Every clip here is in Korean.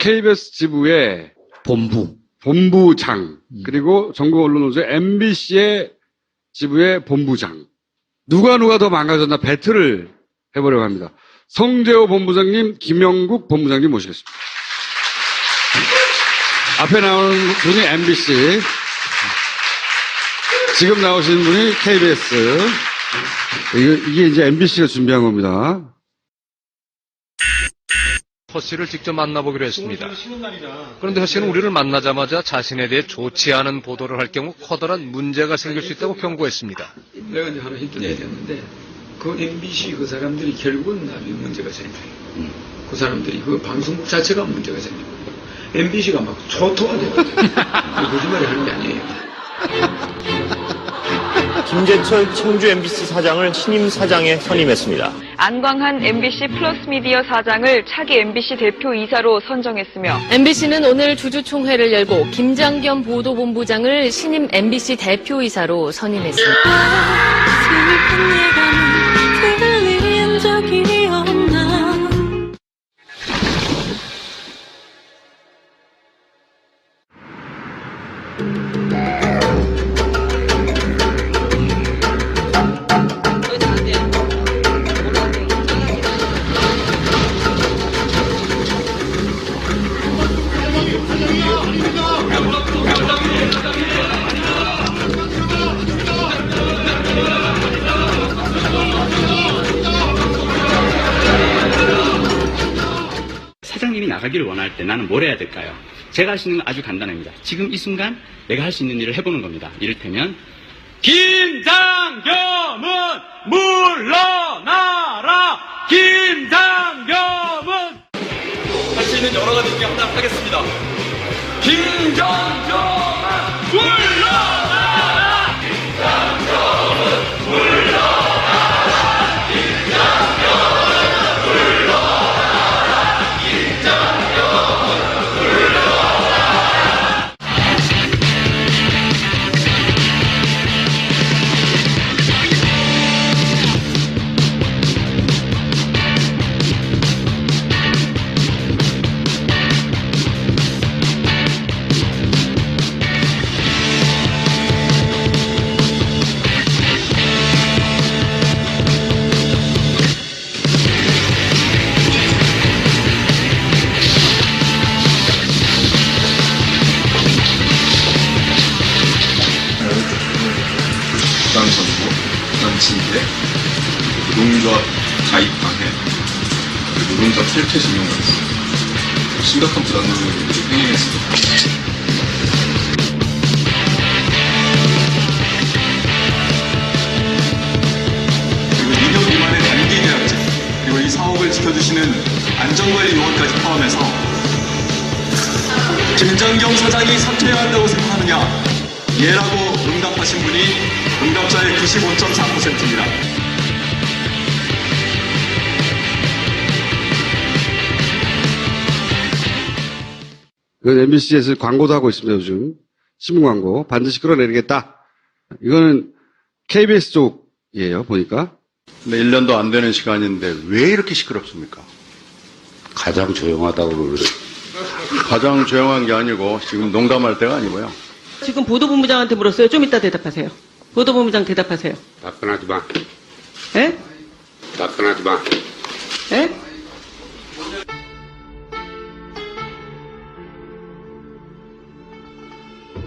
KBS 지부의 본부장, 그리고 전국 언론노조의 MBC의 지부의 본부장. 누가 더 망가졌나 배틀을 해보려고 합니다. 성재호 본부장님, 김영국 본부장님 모시겠습니다. 앞에 나오는 분이 MBC, 지금 나오시는 분이 KBS. 이게 이제 MBC가 준비한 겁니다. 허 씨를 직접 만나보기로 했습니다. 그런데 허 씨는 우리를 만나자마자 자신에 대해 좋지 않은 보도를 할 경우 커다란 문제가 생길 수 있다고 경고했습니다. 내가 이제 하나 힌트 내렸는데 그 MBC 그 사람들이 결국은 나중에 문제가 생겨요. 그 사람들이 그 방송국 자체가 문제가 생기고 MBC가 막 초토화 되거든요. 거짓말을 하는 게 아니에요. 김재철 청주 MBC 사장을 신임 사장에 선임했습니다. 안광한 MBC 플러스 미디어 사장을 차기 MBC 대표이사로 선정했으며 MBC는 오늘 주주총회를 열고 김장겸 보도본부장을 신임 MBC 대표이사로 선임했습니다. 사장님이 나가기를 원할 때 나는 뭘 해야 될까요? 제가 할 수 있는 건 아주 간단합니다. 지금 이 순간 내가 할 수 있는 일을 해보는 겁니다. 이를테면 김장겸은 물러나라! 김장겸은 할 수 있는 여러 가지 중에 하나 하겠습니다. 김장겸은 물러나라! 김장겸은 물러나라! 김장겸은 물러나라! 김장겸은 물러나라! 부당선거, 부당징계, 노동조합 가입방해, 노동자 탈퇴 진영 같은 심각한 부당노동을 행행했습니다. 그리고 2년 미만의 단기 계약제, 그리고 이 사업을 지켜주시는 안전관리 요원까지 포함해서 김장겸 사장이 사퇴해야 한다고 생각하느냐? 예라고 응답하신 분이 응답자의 95.4%입니다. 이건 MBC에서 광고도 하고 있습니다, 요즘. 신문 광고. 반드시 끌어내리겠다. 이거는 KBS 쪽이에요, 보니까. 근데 1년도 안 되는 시간인데 왜 이렇게 시끄럽습니까? 가장 조용하다고 그러죠. 가장 조용한 게 아니고 지금 농담할 때가 아니고요. 지금 보도본부장한테 물었어요. 좀 이따 대답하세요. 보도본부장 대답하세요. 답변하지 마. 예? 답변하지 마. 예?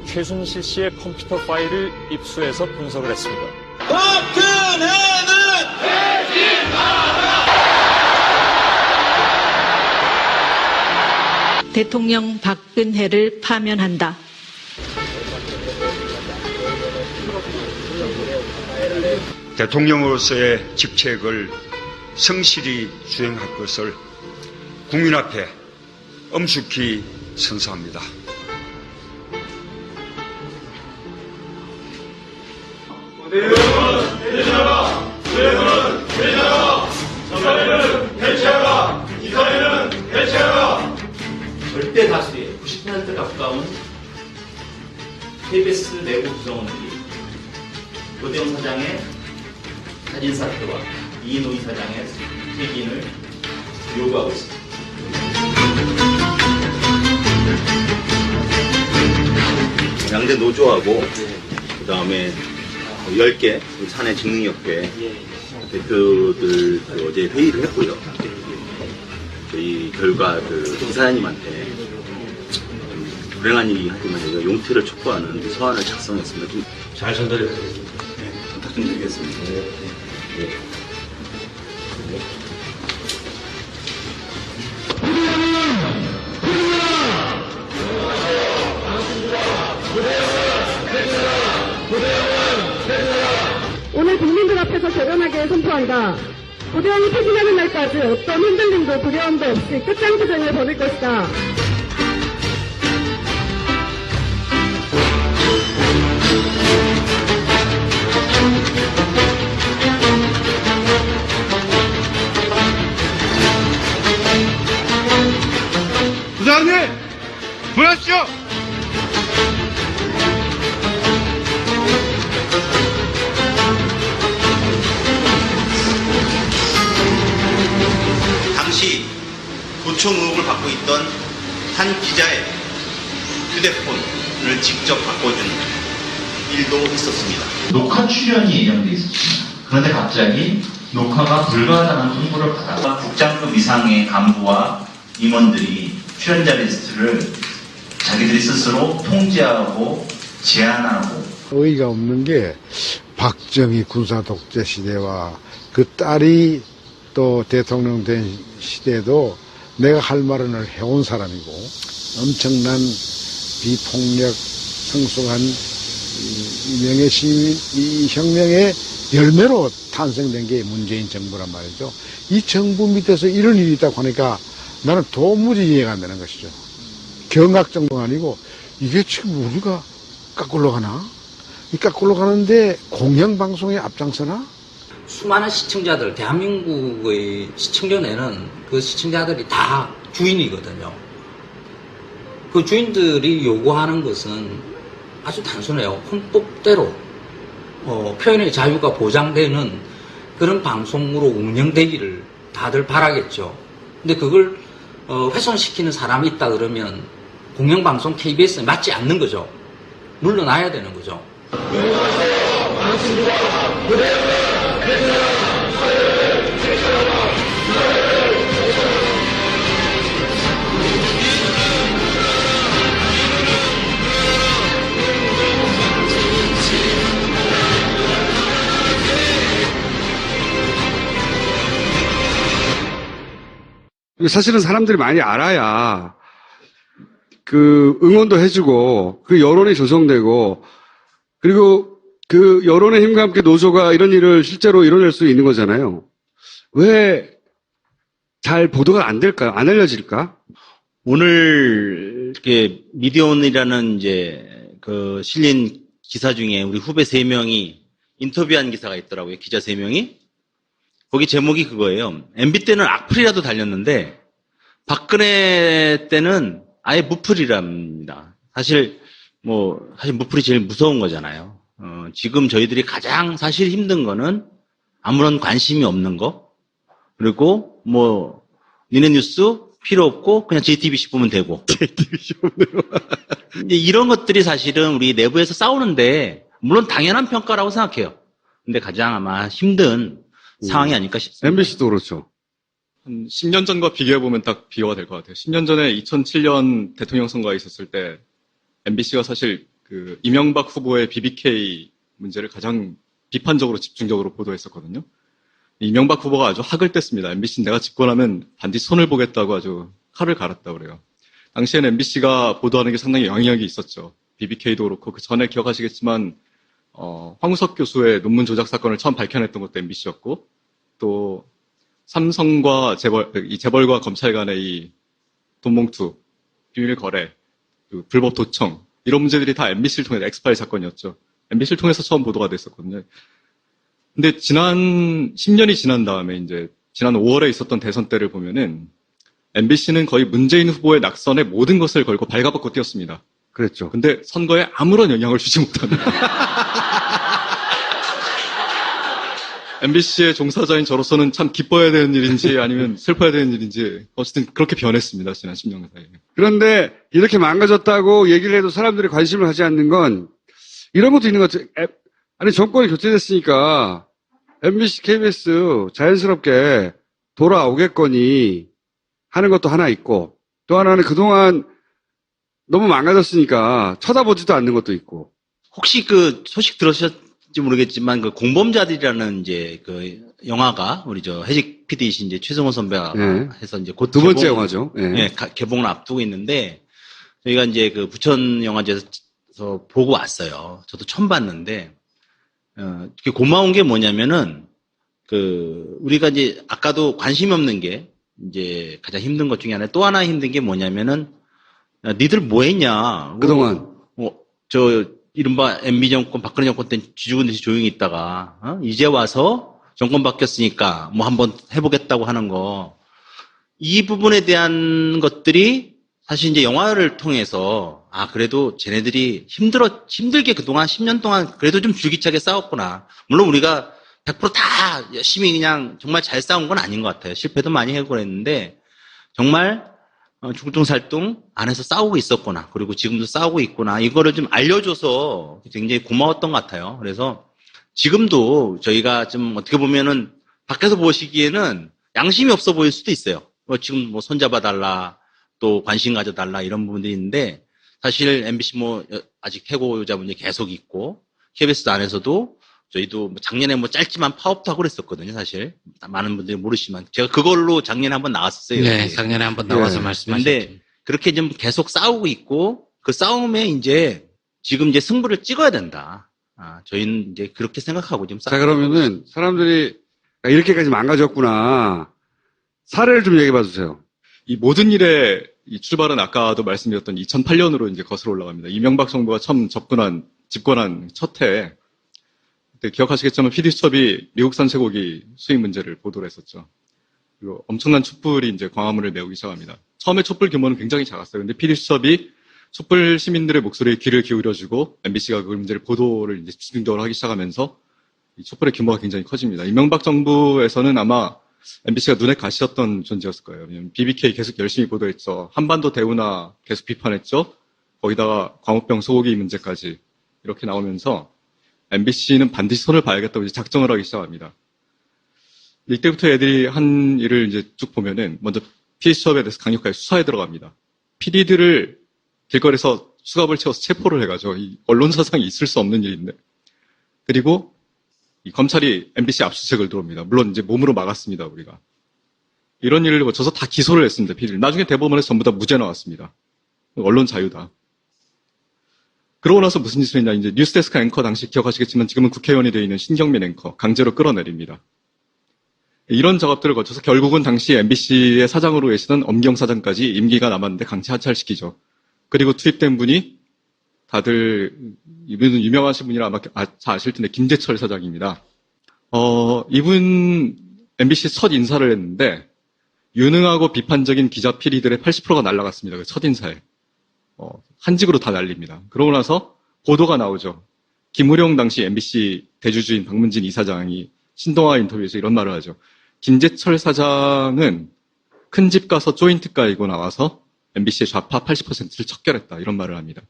최순실 씨의 컴퓨터 파일을 입수해서 분석을 했습니다. 대통령 박근혜를 파면한다. 대통령으로서의 직책을 성실히 수행할 것을 국민 앞에 엄숙히 선서합니다. 절대 다수의 90% 가까운 KBS 내부 구성원들이 노대영 사장의 사진 사퇴와 이인호 이사장의 퇴진을 요구하고 있습니다. 거제 노조하고 그다음에 10개 사내 직능협회 대표들 어제 회의를 했고요. 저희 결과 이사장님한테 불행한 일이 하지만 저희가 용퇴를 촉구하는 서한을 작성했습니다. 잘 전달해 주세요. 네, 부탁 좀 드리겠습니다. 네. 오늘 국민들 앞에서 결연하게 선포한다. 고대원이 퇴진하는 날까지 어떤 흔들림도 두려움도 없이 끝장투쟁을 벌일 것이다. 부장님! 보십시오! 당시 도청 의혹을 받고 있던 한 기자의 휴대폰을 직접 바꿔준 일도 있었습니다. 녹화 출연이 예정돼 있었습니다. 그런데 갑자기 녹화가 불가하다는 통보를 받아 국장급 이상의 간부와 임원들이 출연자 리스트를 자기들이 스스로 통제하고 제한하고 의의가 없는 게 박정희 군사 독재 시대와 그 딸이 또 대통령 된 시대에도 내가 할 말은 해온 사람이고 엄청난 비폭력 성숙한 명예시민 이 혁명의 열매로 탄생된 게 문재인 정부란 말이죠. 이 정부 밑에서 이런 일이 있다고 하니까 나는 도무지 이해가 안 되는 것이죠. 경악 정도가 아니고 이게 지금 우리가 까꿀로 가나? 이 까꿀로 가는데 공영방송에 앞장서나? 수많은 시청자들, 대한민국의 시청자에는 그 시청자들이 다 주인이거든요. 그 주인들이 요구하는 것은 아주 단순해요. 헌법대로 표현의 자유가 보장되는 그런 방송으로 운영되기를 다들 바라겠죠. 근데 그걸 훼손시키는 사람이 있다 그러면 공영방송 KBS에 맞지 않는 거죠. 물러나야 되는 거죠. 사실은 사람들이 많이 알아야 그 응원도 해주고 그 여론이 조성되고 그리고 그 여론의 힘과 함께 노조가 이런 일을 실제로 이뤄낼 수 있는 거잖아요. 왜 잘 보도가 안 될까요? 안 알려질까? 오늘 이렇게 미디어온이라는 이제 그 실린 기사 중에 우리 후배 3명이 인터뷰한 기사가 있더라고요. 기자 3명이. 거기 제목이 그거예요. MB 때는 악플이라도 달렸는데 박근혜 때는 아예 무플이랍니다. 사실 무플이 제일 무서운 거잖아요. 지금 저희들이 가장 사실 힘든 거는 아무런 관심이 없는 거. 그리고 니네 뉴스 필요 없고 그냥 JTBC 보면 되고. JTBC 보면 되고. 이제 이런 것들이 사실은 우리 내부에서 싸우는데 물론 당연한 평가라고 생각해요. 근데 가장 아마 힘든 상황이 아닐까 싶습니다. MBC도 그렇죠. 한 10년 전과 비교해보면 딱 비교가 될 것 같아요. 10년 전에 2007년 대통령 선거가 있었을 때 MBC가 사실 그 이명박 후보의 BBK 문제를 가장 비판적으로 집중적으로 보도했었거든요. 이명박 후보가 아주 학을 뗐습니다. MBC는 내가 집권하면 반드시 손을 보겠다고 아주 칼을 갈았다고 그래요. 당시에는 MBC가 보도하는 게 상당히 영향력이 있었죠. BBK도 그렇고 그 전에 기억하시겠지만 황우석 교수의 논문 조작 사건을 처음 밝혀냈던 것도 MBC였고 또 삼성과 재벌과 검찰 간의 이 돈봉투, 비밀 거래, 불법 도청 이런 문제들이 다 MBC를 통해서 엑스파일 사건이었죠. MBC를 통해서 처음 보도가 됐었거든요. 근데 지난 10년이 지난 다음에 이제 지난 5월에 있었던 대선 때를 보면은 MBC는 거의 문재인 후보의 낙선에 모든 것을 걸고 발가벗고 뛰었습니다. 그랬죠. 근데 선거에 아무런 영향을 주지 못합니다. MBC의 종사자인 저로서는 참 기뻐해야 되는 일인지 아니면 슬퍼야 되는 일인지 어쨌든 그렇게 변했습니다. 지난 10년 사이에. 그런데 이렇게 망가졌다고 얘기를 해도 사람들이 관심을 가지 않는 건 이런 것도 있는 것 같아요. 아니, 정권이 교체됐으니까 MBC, KBS 자연스럽게 돌아오겠거니 하는 것도 하나 있고, 또 하나는 그동안 너무 망가졌으니까 쳐다보지도 않는 것도 있고. 혹시 그 소식 들으셨는지 모르겠지만 그 공범자들이라는 이제 그 영화가 우리 저 해직 PD이신 이제 최성원 선배가 네. 해서 이제 곧 두 번째 영화죠. 네. 네, 개봉을 앞두고 있는데 저희가 이제 그 부천 영화제에서 보고 왔어요. 저도 처음 봤는데 되게 고마운 게 뭐냐면은 그 우리가 이제 아까도 관심이 없는 게 이제 가장 힘든 것 중에 하나, 또 하나 힘든 게 뭐냐면은 야, 니들 뭐 했냐 그동안 저 이른바 MB 정권, 박근혜 정권 때 쥐죽은 듯이 조용히 있다가 이제 와서 정권 바뀌었으니까 뭐 한번 해보겠다고 하는 거, 이 부분에 대한 것들이 사실 이제 영화를 통해서 그래도 쟤네들이 힘들게 그동안 10년 동안 그래도 좀 줄기차게 싸웠구나. 물론 우리가 100% 다 열심히 그냥 정말 잘 싸운 건 아닌 것 같아요. 실패도 많이 하고 그랬는데 정말 중둥살동 안에서 싸우고 있었구나. 그리고 지금도 싸우고 있구나. 이거를 좀 알려줘서 굉장히 고마웠던 것 같아요. 그래서 지금도 저희가 좀 어떻게 보면은 밖에서 보시기에는 양심이 없어 보일 수도 있어요. 지금 뭐 손잡아달라, 또 관심 가져달라 이런 부분들이 있는데 사실 MBC 뭐 아직 해고자 문제 계속 있고 KBS 안에서도 저희도 작년에 뭐 짧지만 파업도 하고 그랬었거든요, 사실. 많은 분들이 모르시지만. 제가 그걸로 작년에 한번 나왔었어요. 네, 작년에 한번 나와서 네. 말씀하셨죠. 근데 그렇게 좀 계속 싸우고 있고, 그 싸움에 이제 지금 이제 승부를 찍어야 된다. 저희는 이제 그렇게 생각하고 지금 자, 그러면은 사람들이 이렇게까지 망가졌구나. 사례를 좀 얘기해 봐 주세요. 이 모든 일의 이 출발은 아까도 말씀드렸던 2008년으로 이제 거슬러 올라갑니다. 이명박 정부가 처음 집권한 첫 해에 기억하시겠지만 PD수첩이 미국산 쇠고기 수입 문제를 보도를 했었죠. 그리고 엄청난 촛불이 이제 광화문을 메우기 시작합니다. 처음에 촛불 규모는 굉장히 작았어요. 근데 PD수첩이 촛불 시민들의 목소리에 귀를 기울여주고 MBC가 그 문제를 보도를 이제 집중적으로 하기 시작하면서 이 촛불의 규모가 굉장히 커집니다. 이명박 정부에서는 아마 MBC가 눈에 가시였던 존재였을 거예요. 왜냐면 BBK 계속 열심히 보도했죠. 한반도 대운하 계속 비판했죠. 거기다가 광우병 소고기 문제까지 이렇게 나오면서 MBC는 반드시 손을 봐야겠다고 이제 작정을 하기 시작합니다. 이때부터 애들이 한 일을 이제 쭉 보면은 먼저 PD수첩에 대해서 강력하게 수사에 들어갑니다. PD들을 길거리에서 수갑을 채워서 체포를 해가지고 이 언론사상이 있을 수 없는 일인데, 그리고 이 검찰이 MBC 압수수색을 들어옵니다. 물론 이제 몸으로 막았습니다, 우리가. 이런 일을 거쳐서 다 기소를 했습니다, PD를. 나중에 대법원에서 전부 다 무죄 나왔습니다. 언론 자유다. 그러고 나서 무슨 짓을 했냐, 이제 뉴스데스크 앵커 당시 기억하시겠지만 지금은 국회의원이 되어 있는 신경민 앵커 강제로 끌어내립니다. 이런 작업들을 거쳐서 결국은 당시 MBC의 사장으로 계시던 엄경 사장까지 임기가 남았는데 강제 하차시키죠. 그리고 투입된 분이 다들 이분은 유명하신 분이라 아마 다 아실 텐데 김재철 사장입니다. 이분 MBC 첫 인사를 했는데 유능하고 비판적인 기자 PD들의 80%가 날아갔습니다. 그 첫 인사에. 한직으로 다 날립니다. 그러고 나서 보도가 나오죠. 김우룡 당시 MBC 대주주인 박문진 이사장이 신동아 인터뷰에서 이런 말을 하죠. 김재철 사장은 큰 집 가서 조인트 까이고 나와서 MBC의 좌파 80%를 척결했다. 이런 말을 합니다.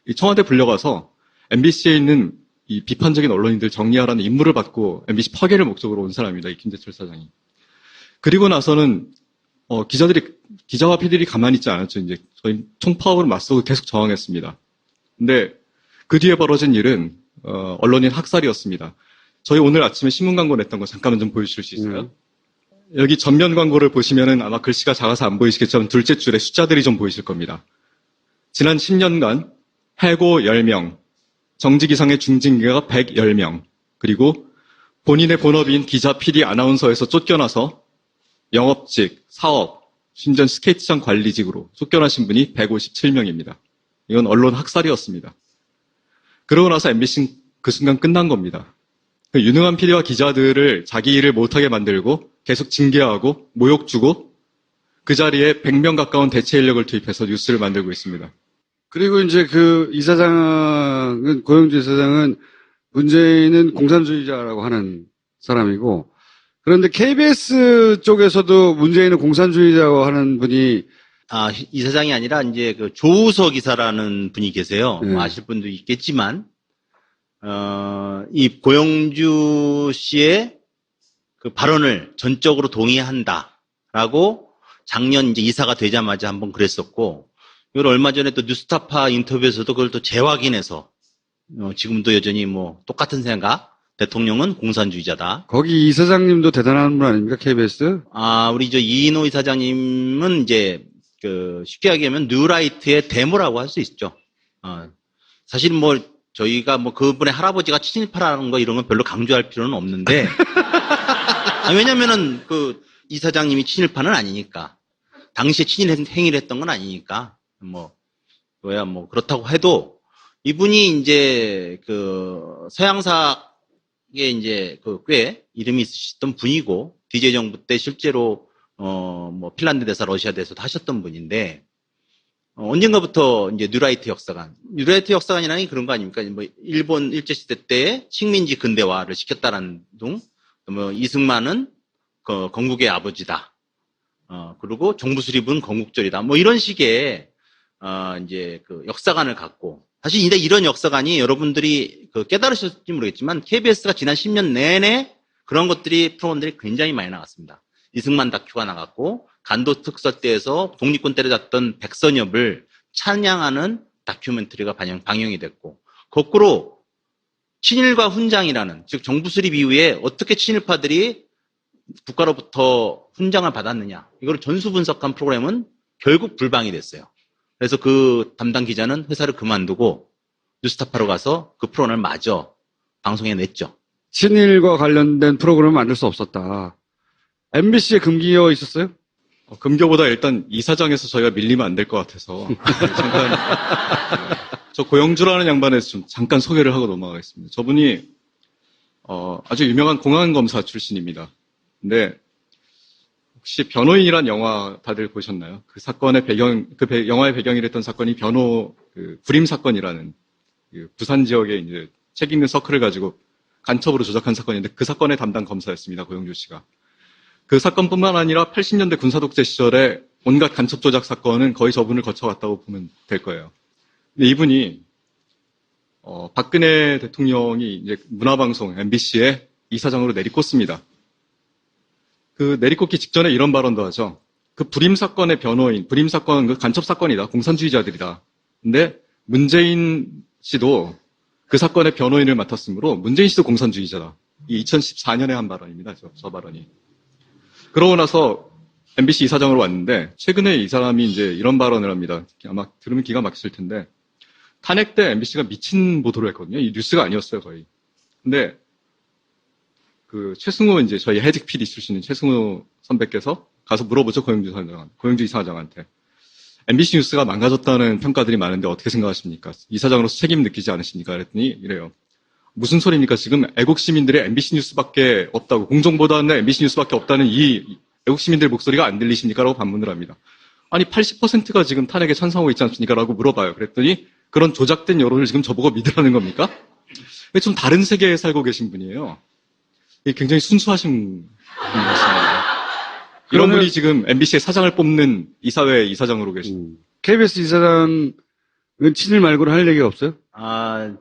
이 청와대 불려가서 MBC에 있는 이 비판적인 언론인들 정리하라는 임무를 받고 MBC 파괴를 목적으로 온 사람입니다. 이 김재철 사장이. 그리고 나서는 기자와 PD들이 가만히 있지 않았죠. 이제 저희 총파업으로 맞서고 계속 저항했습니다. 근데 그 뒤에 벌어진 일은 언론인 학살이었습니다. 저희 오늘 아침에 신문 광고 냈던 거 잠깐만 좀 보여주실 수 있어요? 여기 전면 광고를 보시면은 아마 글씨가 작아서 안 보이시겠지만 둘째 줄에 숫자들이 좀 보이실 겁니다. 지난 10년간 해고 10명, 정직이상의 중징계가 110명, 그리고 본인의 본업인 기자, PD, 아나운서에서 쫓겨나서 영업직, 사업, 심지어 스케이트장 관리직으로 쫓겨나신 분이 157명입니다. 이건 언론 학살이었습니다. 그러고 나서 MBC는 그 순간 끝난 겁니다. 유능한 PD와 기자들을 자기 일을 못하게 만들고 계속 징계하고 모욕 주고 그 자리에 100명 가까운 대체 인력을 투입해서 뉴스를 만들고 있습니다. 그리고 이제 고영주 이사장은 문재인은 공산주의자라고 하는 사람이고, 그런데 KBS 쪽에서도 문재인은 공산주의자라고 하는 분이 이사장이 아니라 이제 그 조우석 이사라는 분이 계세요. 뭐 아실 분도 있겠지만, 이 고영주 씨의 그 발언을 전적으로 동의한다라고 작년 이제 이사가 되자마자 한번 그랬었고, 이걸 얼마 전에 또 뉴스타파 인터뷰에서도 그걸 또 재확인해서, 지금도 여전히 뭐 똑같은 생각, 대통령은 공산주의자다. 거기 이사장님도 대단한 분 아닙니까, KBS? 우리 이인호 이사장님은 이제, 쉽게 얘기하면 뉴라이트의 데모라고 할 수 있죠. 사실 뭐, 저희가 뭐 그분의 할아버지가 친일파라는 거 이런 건 별로 강조할 필요는 없는데, 왜냐면은 이사장님이 친일파는 아니니까. 당시에 친일 행위를 했던 건 아니니까. 그렇다고 해도, 이분이 이제 서양사에 이제 꽤 이름이 있으셨던 분이고, DJ 정부 때 실제로 핀란드 대사, 러시아 대사도 하셨던 분인데, 언젠가부터 이제 뉴라이트 역사관이라는 게 그런 거 아닙니까? 뭐 일본 일제시대 때 식민지 근대화를 시켰다라는 둥, 이승만은 건국의 아버지다. 그리고 정부 수립은 건국절이다. 뭐 이런 식의 이제 역사관을 갖고, 사실 이런 역사관이 여러분들이 깨달으셨을지 모르겠지만 KBS가 지난 10년 내내 그런 프로그램들이 굉장히 많이 나갔습니다. 이승만 다큐가 나갔고, 간도 특사대에서 독립군 때려잡던 백선엽을 찬양하는 다큐멘터리가 방영이 됐고, 거꾸로 친일과 훈장이라는, 즉 정부 수립 이후에 어떻게 친일파들이 국가로부터 훈장을 받았느냐, 이걸 전수 분석한 프로그램은 결국 불방이 됐어요. 그래서 그 담당 기자는 회사를 그만두고 뉴스타파로 가서 그 프로그램을 마저 방송에 냈죠. 친일과 관련된 프로그램을 만들 수 없었다. MBC에 금기어 있었어요? 금교보다 일단 이사장에서 저희가 밀리면 안 될 것 같아서 잠깐 저 고영주라는 양반에서 좀 잠깐 소개를 하고 넘어가겠습니다. 저분이 아주 유명한 공안검사 출신입니다. 근데 혹시 변호인이란 영화 다들 보셨나요? 그 사건의 영화의 배경이 됐던 사건이 불임 사건이라는 부산 지역에 이제 책 읽는 서클을 가지고 간첩으로 조작한 사건인데, 그 사건의 담당 검사였습니다, 고영주 씨가. 그 사건뿐만 아니라 80년대 군사독재 시절에 온갖 간첩 조작 사건은 거의 저분을 거쳐갔다고 보면 될 거예요. 근데 이분이 박근혜 대통령이 이제 문화방송 MBC에 이사장으로 내리꽂습니다. 그 내리꽂기 직전에 이런 발언도 하죠. 그 불임 사건의 변호인, 불임 사건 그 간첩 사건이다, 공산주의자들이다. 근데 문재인 씨도 그 사건의 변호인을 맡았으므로 문재인 씨도 공산주의자다. 이 2014년에 한 발언입니다. 저 발언이. 그러고 나서 MBC 이사장으로 왔는데, 최근에 이 사람이 이제 이런 발언을 합니다. 아마 들으면 기가 막히실 텐데, 탄핵 때 MBC가 미친 보도를 했거든요. 이 뉴스가 아니었어요, 거의. 근데 최승호 이제 저희 해직 PD 출신인 최승호 선배께서 가서 물어보죠, 고영주 이사장한테. MBC 뉴스가 망가졌다는 평가들이 많은데 어떻게 생각하십니까? 이사장으로서 책임 느끼지 않으십니까? 그랬더니 이래요. 무슨 소리입니까? 지금 애국 시민들의 MBC 뉴스밖에 없다고, 공정보다는 MBC 뉴스밖에 없다는 이 애국 시민들 목소리가 안 들리십니까? 라고 반문을 합니다. 아니 80%가 지금 탄핵에 찬성하고 있지 않습니까? 라고 물어봐요. 그랬더니 그런 조작된 여론을 지금 저보고 믿으라는 겁니까? 좀 다른 세계에 살고 계신 분이에요. 굉장히 순수하신 분인 것입니다. 이런 분이 지금 MBC의 사장을 뽑는 이사회 이사장으로 계십니다. KBS 이사장은 친일 말고는 할 얘기가 없어요?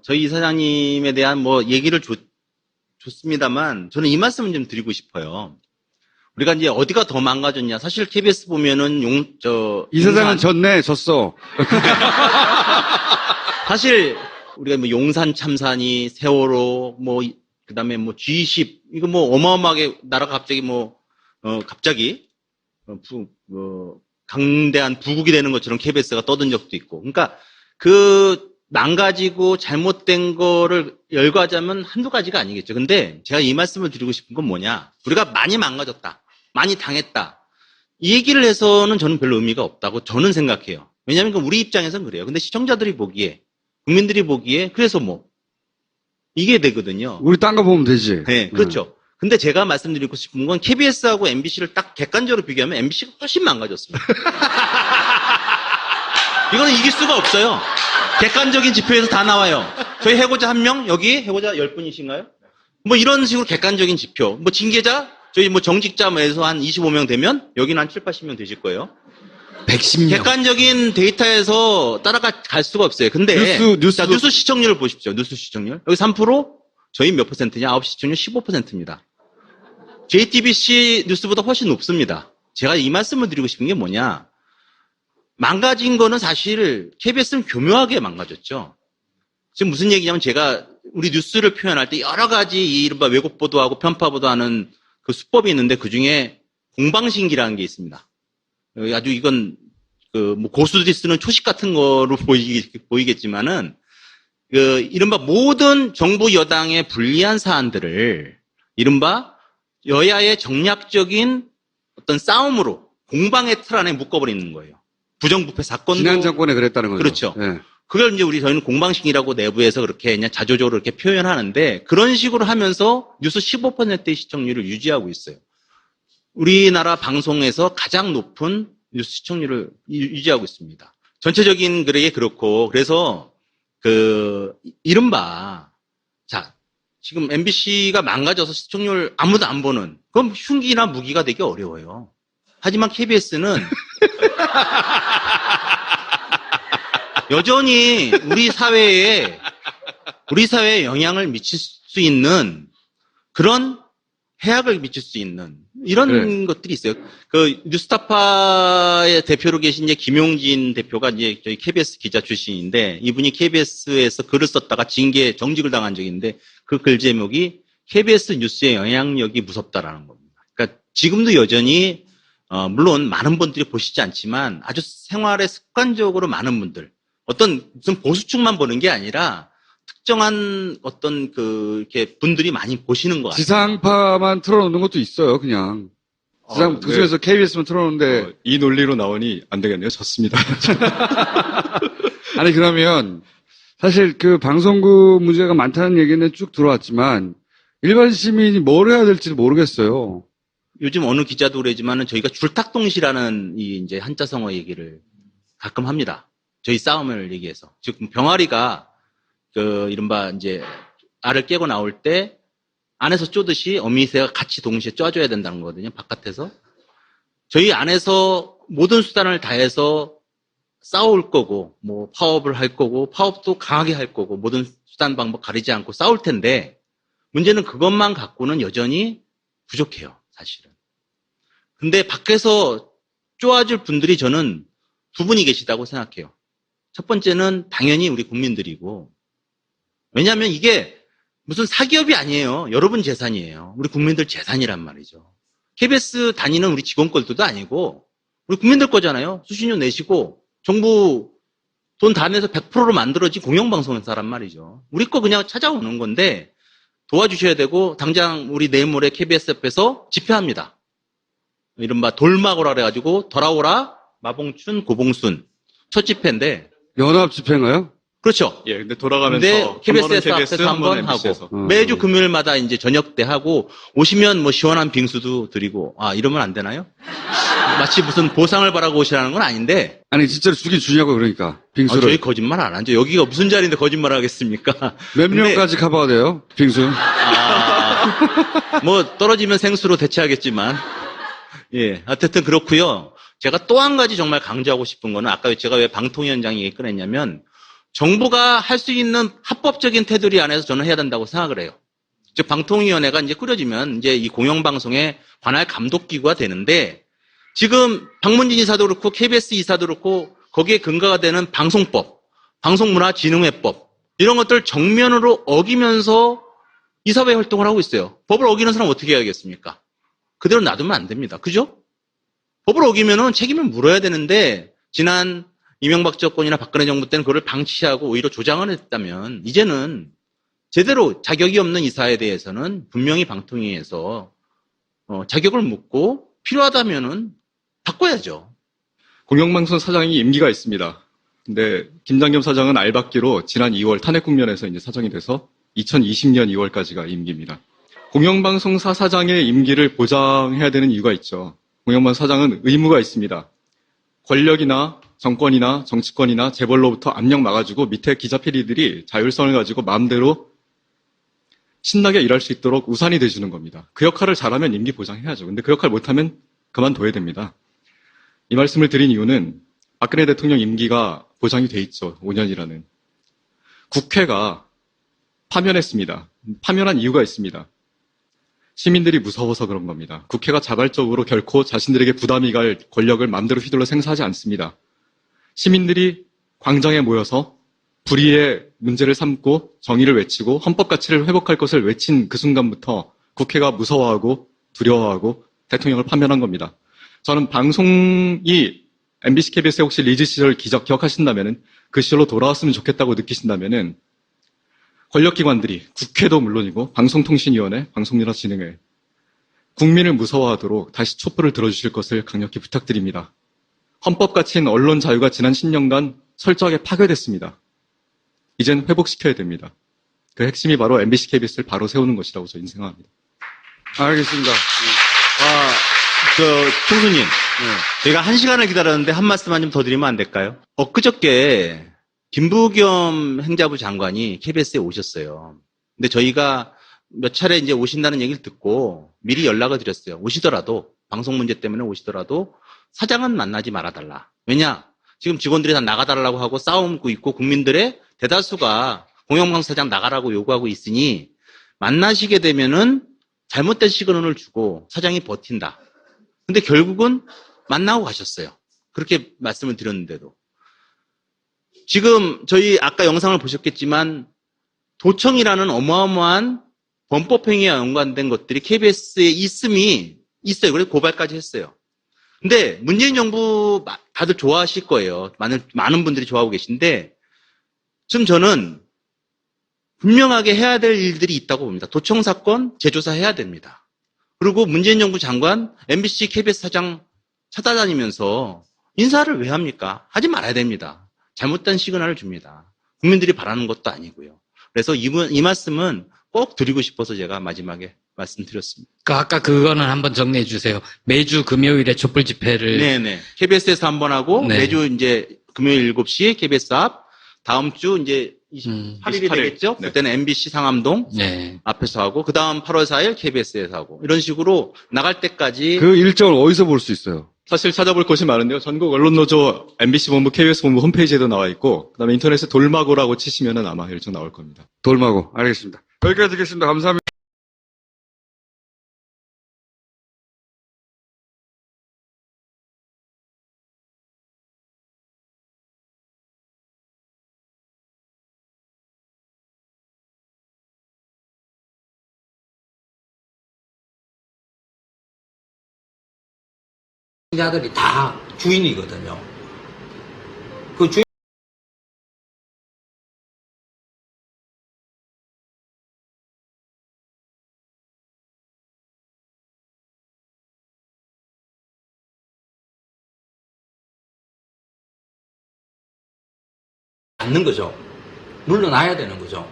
저희 이사장님에 대한 뭐 얘기를 좋습니다만, 저는 이 말씀을 좀 드리고 싶어요. 우리가 이제 어디가 더 망가졌냐. 사실 KBS 보면은 이사장은 졌어. 사실 우리가 뭐 용산 참사니, 세월호, 그다음에 G20, 이거 어마어마하게 나라가 갑자기 강대한 부국이 되는 것처럼 KBS가 떠든 적도 있고. 그러니까 망가지고 잘못된 거를 열거하자면 한두 가지가 아니겠죠. 근데 제가 이 말씀을 드리고 싶은 건 뭐냐. 우리가 많이 망가졌다. 많이 당했다. 이 얘기를 해서는 저는 별로 의미가 없다고 저는 생각해요. 왜냐하면 우리 입장에서는 그래요. 근데 시청자들이 보기에, 국민들이 보기에, 그래서 이게 되거든요. 우리 딴 거 보면 되지. 네, 그렇죠. 근데 제가 말씀드리고 싶은 건 KBS하고 MBC를 딱 객관적으로 비교하면 MBC가 훨씬 망가졌습니다. 이거는 이길 수가 없어요. 객관적인 지표에서 다 나와요. 저희 해고자 1명, 여기 해고자 10분이신가요? 이런 식으로 객관적인 지표. 징계자, 저희 정직자에서 한 25명 되면 여기는 한 7, 80명 되실 거예요. 110명. 객관적인 데이터에서 따라갈 수가 없어요. 근데 자, 뉴스 시청률을 보십시오. 뉴스 시청률. 여기 3%, 저희 몇 %냐? 9시 시청률 15%입니다. JTBC 뉴스보다 훨씬 높습니다. 제가 이 말씀을 드리고 싶은 게 뭐냐? 망가진 거는 사실 KBS는 교묘하게 망가졌죠. 지금 무슨 얘기냐면 제가 우리 뉴스를 표현할 때 여러 가지 이 이른바 왜곡 보도하고 편파 보도하는 그 수법이 있는데 그 중에 공방신기라는 게 있습니다. 아주 이건 뭐 고수들이 쓰는 초식 같은 거로 보이겠지만은 이른바 모든 정부 여당의 불리한 사안들을 이른바 여야의 정략적인 어떤 싸움으로 공방의 틀 안에 묶어버리는 거예요. 부정부패 사건도 지난 정권에 그랬다는 거죠. 그렇죠. 네. 그걸 이제 저희는 공방신기라고 내부에서 그렇게 그냥 자조적으로 이렇게 표현하는데 그런 식으로 하면서 뉴스 15%의 시청률을 유지하고 있어요. 우리나라 방송에서 가장 높은 뉴스 시청률을 유지하고 있습니다. 전체적인 게 그렇고 그래서 이른바 자 지금 MBC가 망가져서 시청률 아무도 안 보는 그건 흉기나 무기가 되기 어려워요. 하지만 KBS는 여전히 우리 사회에 영향을 미칠 수 있는 그런 해악을 미칠 수 있는 이런 것들이 있어요. 뉴스타파의 대표로 계신 이제 김용진 대표가 이제 저희 KBS 기자 출신인데 이분이 KBS에서 글을 썼다가 정직을 당한 적이 있는데 그 글 제목이 KBS 뉴스의 영향력이 무섭다라는 겁니다. 그러니까 지금도 여전히 물론 많은 분들이 보시지 않지만 아주 생활에 습관적으로 많은 분들 어떤 무슨 보수층만 보는 게 아니라 특정한 어떤 이렇게 분들이 많이 보시는 것 같아요. 지상파만 틀어놓는 것도 있어요, 그냥. 그 중에서 KBS만 틀어놓는데. 이 논리로 나오니 안 되겠네요. 졌습니다. 아니, 그러면, 사실 방송국 문제가 많다는 얘기는 쭉 들어왔지만, 일반 시민이 뭘 해야 될지 모르겠어요. 요즘 어느 기자도 그러지만은 저희가 줄탁동시라는 이제 한자성어 얘기를 가끔 합니다. 저희 싸움을 얘기해서. 즉, 병아리가 이른바 이제 알을 깨고 나올 때 안에서 쪼듯이 어미새가 같이 동시에 쪄줘야 된다는 거거든요. 바깥에서. 저희 안에서 모든 수단을 다해서 싸울 거고, 뭐 파업을 할 거고, 파업도 강하게 할 거고, 모든 수단 방법 가리지 않고 싸울 텐데 문제는 그것만 갖고는 여전히 부족해요. 사실은. 근데 밖에서 쪼아줄 분들이 저는 두 분이 계시다고 생각해요. 첫 번째는 당연히 우리 국민들이고 왜냐하면 이게 무슨 사기업이 아니에요. 여러분 재산이에요. 우리 국민들 재산이란 말이죠. KBS 다니는 우리 직원들도 아니고 우리 국민들 거잖아요. 수신료 내시고 정부 돈 다 내서 100%로 만들어진 공영방송사란 말이죠. 우리 거 그냥 찾아오는 건데 도와주셔야 되고 당장 우리 내일 모레 KBS 앞에서 집회합니다. 이른바 돌마고라 그래가지고 돌아오라 마봉춘 고봉순 첫 집회인데 연합 집회인가요? 그렇죠. 예, 근데 돌아가면서 KBS 앞에서 한 번 하고 매주 금요일마다 이제 저녁 때 하고 오시면 뭐 시원한 빙수도 드리고 이러면 안 되나요? 마치 무슨 보상을 바라고 오시라는 건 아닌데. 아니 진짜로 주긴 주냐고 그러니까 빙수를. 저희 거짓말 안 하죠. 여기가 무슨 자리인데 거짓말 하겠습니까? 몇 명까지 커버가 돼요? 빙수? 뭐 떨어지면 생수로 대체하겠지만. 예, 어쨌든 그렇고요. 제가 또 한 가지 정말 강조하고 싶은 거는 아까 제가 왜 방통위원장 얘기 꺼냈냐면 정부가 할 수 있는 합법적인 테두리 안에서 저는 해야 된다고 생각을 해요. 즉 방통위원회가 이제 꾸려지면 이제 이 공영방송에 관할 감독기구가 되는데 지금 박문진 이사도 그렇고 KBS 이사도 그렇고 거기에 근거가 되는 방송법, 방송문화진흥회법 이런 것들 정면으로 어기면서 이사회 활동을 하고 있어요. 법을 어기는 사람 어떻게 해야겠습니까? 그대로 놔두면 안 됩니다. 그죠? 법을 어기면은 책임을 물어야 되는데 지난 이명박 정권이나 박근혜 정부 때는 그걸 방치하고 오히려 조장을 했다면 이제는 제대로 자격이 없는 이사에 대해서는 분명히 방통위에서 자격을 묻고 필요하다면은 바꿔야죠. 공영방송 사장이 임기가 있습니다. 근데 김장겸 사장은 알박기로 지난 2월 탄핵 국면에서 이제 사장이 돼서 2020년 2월까지가 임기입니다. 공영방송사 사장의 임기를 보장해야 되는 이유가 있죠. 공영방송 사장은 의무가 있습니다. 권력이나 정권이나 정치권이나 재벌로부터 압력 막아주고 밑에 기자 PD들이 자율성을 가지고 마음대로 신나게 일할 수 있도록 우산이 돼주는 겁니다. 그 역할을 잘하면 임기 보장해야죠. 근데 그 역할 못하면 그만둬야 됩니다. 이 말씀을 드린 이유는 박근혜 대통령 임기가 보장이 돼 있죠. 5년이라는. 국회가 파면했습니다. 파면한 이유가 있습니다. 시민들이 무서워서 그런 겁니다. 국회가 자발적으로 결코 자신들에게 부담이 갈 권력을 마음대로 휘둘러 행사하지 않습니다. 시민들이 광장에 모여서 불의의 문제를 삼고 정의를 외치고 헌법 가치를 회복할 것을 외친 그 순간부터 국회가 무서워하고 두려워하고 대통령을 파면한 겁니다. 저는 방송이 MBC, KBS의 혹시 리즈 시절 기억하신다면은 그 시절로 돌아왔으면 좋겠다고 느끼신다면은 권력기관들이 국회도 물론이고 방송통신위원회, 방송문화진흥회 국민을 무서워하도록 다시 촛불을 들어주실 것을 강력히 부탁드립니다. 헌법 가치인 언론 자유가 지난 10년간 철저하게 파괴됐습니다. 이젠 회복시켜야 됩니다. 그 핵심이 바로 MBC, KBS를 바로 세우는 것이라고 저는 생각합니다. 알겠습니다. 총수님. 저희가 1시간을 기다렸는데 한 말씀만 좀 더 드리면 안 될까요? 엊그저께 김부겸 행자부 장관이 KBS에 오셨어요. 근데 저희가 몇 차례 이제 오신다는 얘기를 듣고 미리 연락을 드렸어요. 오시더라도, 방송 문제 때문에 오시더라도 사장은 만나지 말아달라. 왜냐? 지금 직원들이 다 나가달라고 하고 싸움고 있고 국민들의 대다수가 공영방송 사장 나가라고 요구하고 있으니 만나시게 되면은 잘못된 시그널을 주고 사장이 버틴다. 근데 결국은 만나고 가셨어요. 그렇게 말씀을 드렸는데도. 지금 저희 아까 영상을 보셨겠지만 도청이라는 어마어마한 범법행위와 연관된 것들이 KBS에 있음이 있어요. 그래서 고발까지 했어요. 근데 문재인 정부 다들 좋아하실 거예요. 많은 분들이 좋아하고 계신데 지금 저는 분명하게 해야 될 일들이 있다고 봅니다. 도청 사건 재조사해야 됩니다. 그리고 문재인 정부 장관 MBC, KBS 사장 찾아다니면서 인사를 왜 합니까? 하지 말아야 됩니다. 잘못된 시그널을 줍니다. 국민들이 바라는 것도 아니고요. 그래서 이 말씀은 꼭 드리고 싶어서 제가 마지막에 말씀드렸습니다. 아까 그거는 한번 정리해 주세요. 매주 금요일에 촛불 집회를. 네네. KBS에서 한번 하고, 네. 매주 이제 금요일 7시 KBS 앞, 다음 주 이제 28일이 되겠죠? 네. 그때는 MBC 상암동 앞에서 하고, 그 다음 8월 4일 KBS에서 하고, 이런 식으로 나갈 때까지. 그 일정을 어디서 볼 수 있어요? 사실 찾아볼 곳이 많은데요. 전국 언론노조 MBC 본부, KBS 본부 홈페이지에도 나와 있고, 그다음에 인터넷에 돌마고라고 치시면은 아마 일정 나올 겁니다. 돌마고. 알겠습니다. 여기까지 듣겠습니다. 감사합니다. 시청자들이 다 주인이거든요. 그 주인 않는 거죠. 물러나야 되는 거죠.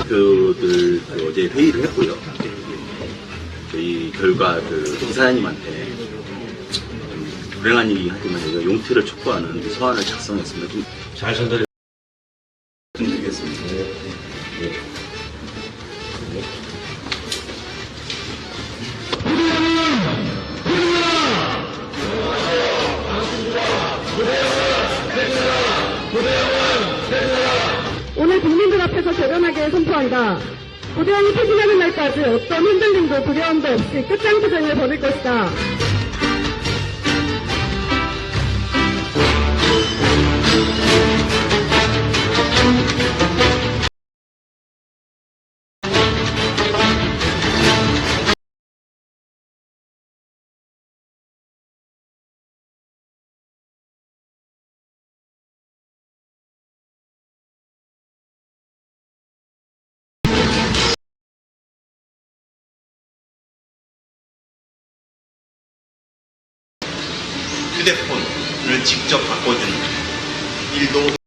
대표들 어제 회의를 했고요. 저희 결과 이사장님한테 불행한 일이긴 하지만 저희가 용퇴를 촉구하는 서한을 작성했습니다. 좀 잘 전달해 드리겠습니다. 오늘 국민들 앞에서 결연하게 선포한다. 고대항이 퇴진하는 날까지 어떤 흔들림도 두려움도 없이 끝장투쟁을 벌일 것이다. 휴대폰을 직접 바꿔주는 일도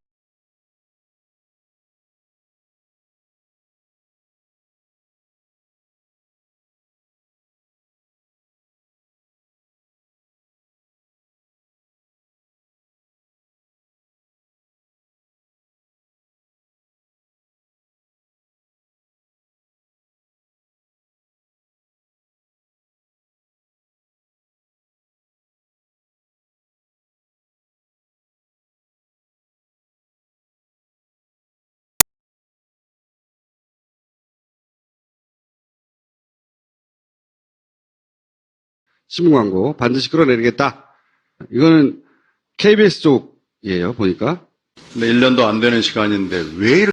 신문 광고 반드시 끌어내리겠다. 이거는 KBS 쪽이에요, 보니까. 근데 1년도 안 되는 시간인데 왜 이렇게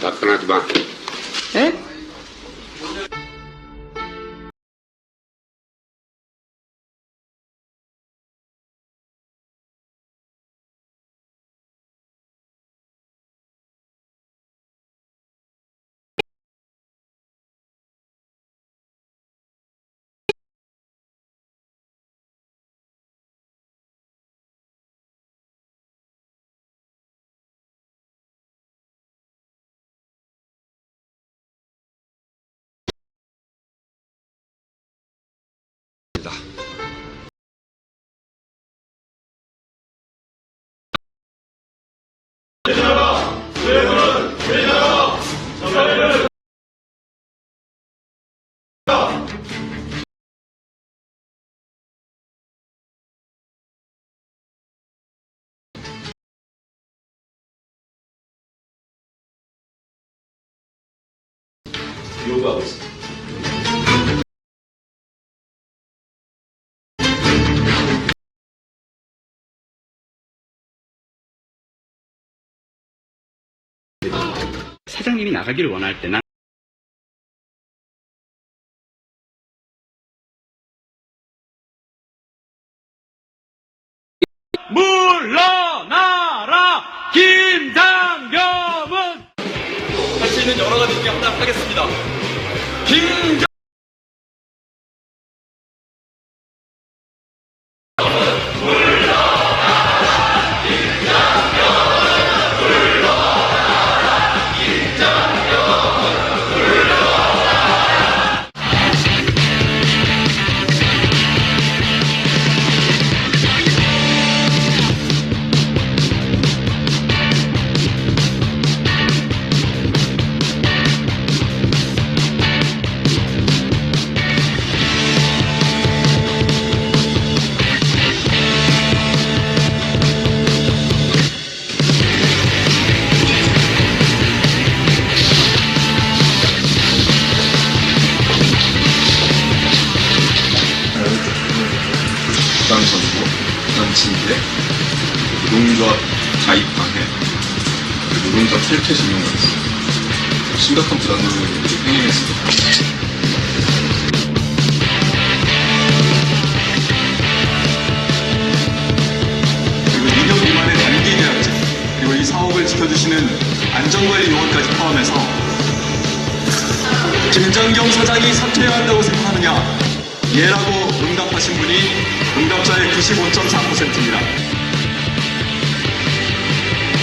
답변하지 마. 예? 요구하고 있습니다. 사장님이 나가기를 원할 때 난 물러나라! 김장겸은! 할 수 있는 여러 가지 중에 하나 하겠습니다. 김장! 부당선거, 부당침해, 노동조합 가입방해, 노동조합 탈퇴 신용 같은 심각한 부당노동을 행행했습니다. 그리고 2년 미만의 단기 계약제, 그리고 이 사업을 지켜주시는 안전관리 요원까지 포함해서 책임자 김장겸 사장이 사퇴해야 한다고 생각하느냐? 예라고 응답하신 분이 응답자의 95.4%입니다.